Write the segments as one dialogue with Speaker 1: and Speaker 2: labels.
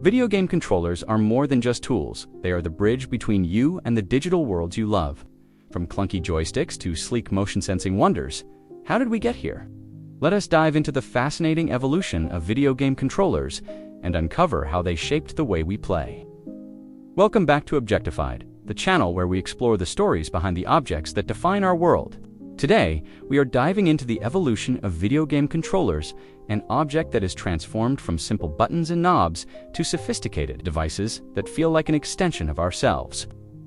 Speaker 1: Video game controllers are more than just tools. They are the bridge between you and the digital worlds you love. From clunky joysticks to sleek motion-sensing wonders, how did we get here? Let us dive into the fascinating evolution of video game controllers and uncover how they shaped the way we play. Welcome back to Objectified, the channel where we explore the stories behind the objects that define our world. Today, we are diving into the evolution of video game controllers, an object that is transformed from simple buttons and knobs to sophisticated devices that feel like an extension of ourselves.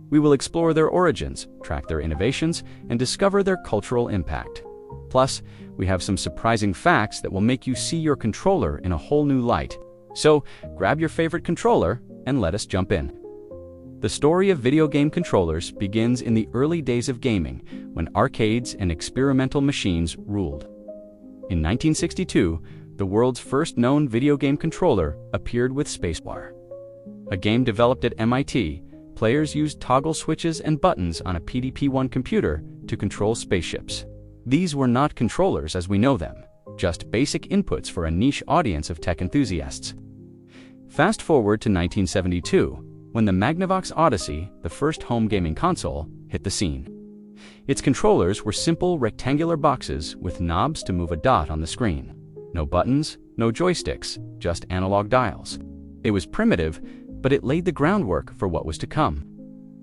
Speaker 1: We will explore their origins, track their innovations, and discover their cultural impact. Plus, we have some surprising facts that will make you see your controller in a whole new light. So, grab your favorite controller and let us jump in. The story of video game controllers begins in the early days of gaming, when arcades and experimental machines ruled. In 1962, the world's first known video game controller appeared with Spacebar. A game developed at MIT, players used toggle switches and buttons on a PDP-1 computer to control spaceships. These were not controllers as we know them, just basic inputs for a niche audience of tech enthusiasts. Fast forward to 1972, when the Magnavox Odyssey, the first home gaming console, hit the scene. Its controllers were simple rectangular boxes with knobs to move a dot on the screen. No buttons, no joysticks, just analog dials. It was primitive, but it laid the groundwork for what was to come.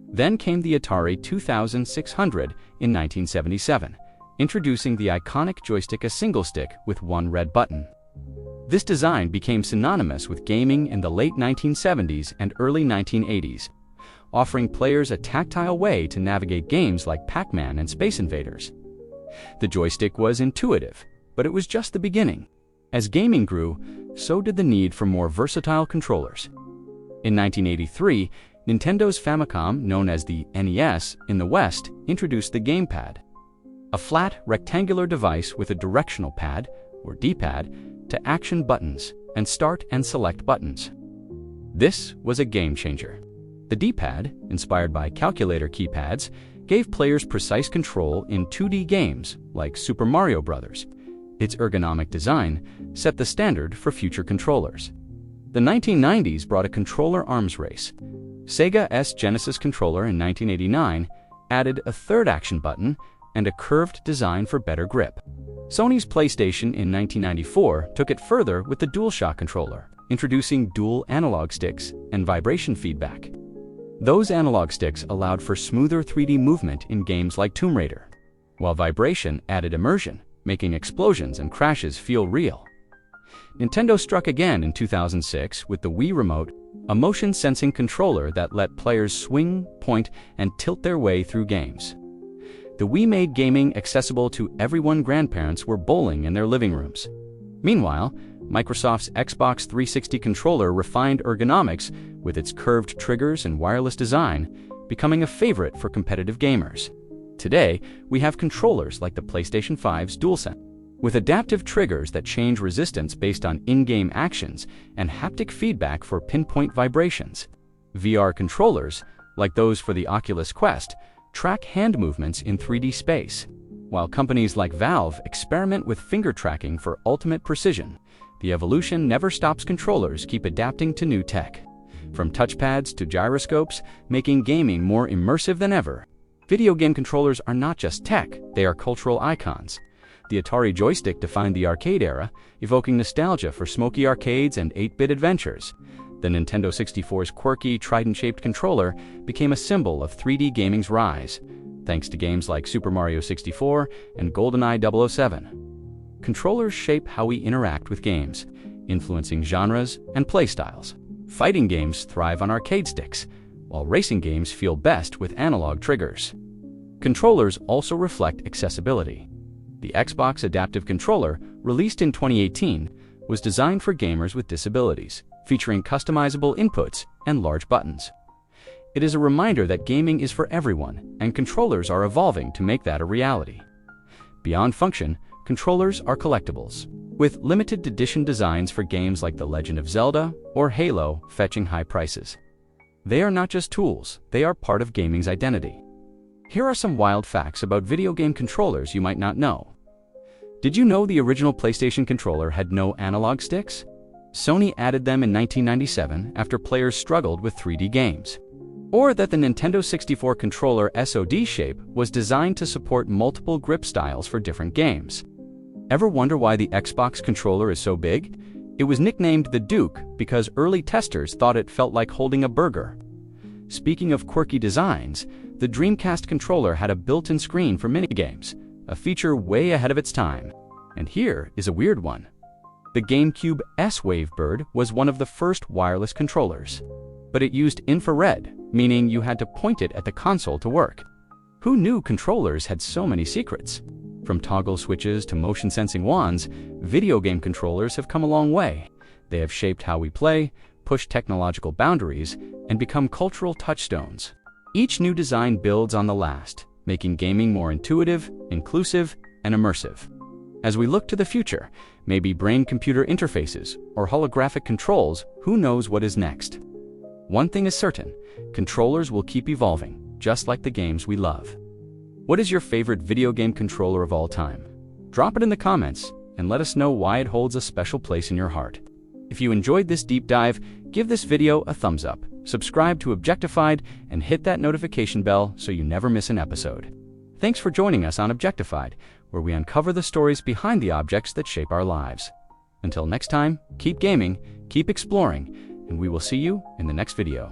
Speaker 1: Then came the Atari 2600 in 1977, introducing the iconic joystick, a single stick with one red button. This design became synonymous with gaming in the late 1970s and early 1980s, offering players a tactile way to navigate games like Pac-Man and Space Invaders. The joystick was intuitive, but it was just the beginning. As gaming grew, so did the need for more versatile controllers. In 1983, Nintendo's Famicom, known as the NES in the West, introduced the gamepad, a flat, rectangular device with a directional pad, or D-pad, to action buttons and start and select buttons. This was a game changer. The D-pad, inspired by calculator keypads, gave players precise control in 2D games like Super Mario Bros. Its ergonomic design set the standard for future controllers. The 1990s brought a controller arms race. Sega's Genesis controller in 1989 added a third action button and a curved design for better grip. Sony's PlayStation in 1994 took it further with the DualShock controller, introducing dual analog sticks and vibration feedback. Those analog sticks allowed for smoother 3D movement in games like Tomb Raider, while vibration added immersion, making explosions and crashes feel real. Nintendo struck again in 2006 with the Wii Remote, a motion-sensing controller that let players swing, point, and tilt their way through games. The Wii made gaming accessible to everyone. Grandparents were bowling in their living rooms. Meanwhile, Microsoft's Xbox 360 controller refined ergonomics with its curved triggers and wireless design, becoming a favorite for competitive gamers. Today, we have controllers like the PlayStation 5's DualSense, with adaptive triggers that change resistance based on in-game actions and haptic feedback for pinpoint vibrations. VR controllers, like those for the Oculus Quest, track hand movements in 3D space. While companies like Valve experiment with finger tracking for ultimate precision, the evolution never stops. Controllers keep adapting to new tech. From touchpads to gyroscopes, making gaming more immersive than ever. Video game controllers are not just tech, they are cultural icons. The Atari joystick defined the arcade era, evoking nostalgia for smoky arcades and 8-bit adventures. The Nintendo 64's quirky, trident-shaped controller became a symbol of 3D gaming's rise, thanks to games like Super Mario 64 and GoldenEye 007. Controllers shape how we interact with games, influencing genres and playstyles. Fighting games thrive on arcade sticks, while racing games feel best with analog triggers. Controllers also reflect accessibility. The Xbox Adaptive Controller, released in 2018, was designed for gamers with disabilities, featuring customizable inputs and large buttons. It is a reminder that gaming is for everyone, and controllers are evolving to make that a reality. Beyond function, controllers are collectibles, with limited edition designs for games like The Legend of Zelda or Halo fetching high prices. They are not just tools, they are part of gaming's identity. Here are some wild facts about video game controllers you might not know. Did you know the original PlayStation controller had no analog sticks? Sony added them in 1997 after players struggled with 3D games. Or that the Nintendo 64 controller SOD shape was designed to support multiple grip styles for different games. Ever wonder why the Xbox controller is so big? It was nicknamed the Duke because early testers thought it felt like holding a burger. Speaking of quirky designs, the Dreamcast controller had a built-in screen for minigames, a feature way ahead of its time. And here is a weird one. The GameCube S-Wavebird was one of the first wireless controllers, but it used infrared, meaning you had to point it at the console to work. Who knew controllers had so many secrets? From toggle switches to motion-sensing wands, video game controllers have come a long way. They have shaped how we play, pushed technological boundaries, and become cultural touchstones. Each new design builds on the last, making gaming more intuitive, inclusive, and immersive. As we look to the future, maybe brain-computer interfaces or holographic controls, who knows what is next? One thing is certain, controllers will keep evolving, just like the games we love. What is your favorite video game controller of all time? Drop it in the comments and let us know why it holds a special place in your heart. If you enjoyed this deep dive, give this video a thumbs up, subscribe to Objectified, and hit that notification bell so you never miss an episode. Thanks for joining us on Objectified, where we uncover the stories behind the objects that shape our lives. Until next time, keep gaming, keep exploring, and we will see you in the next video.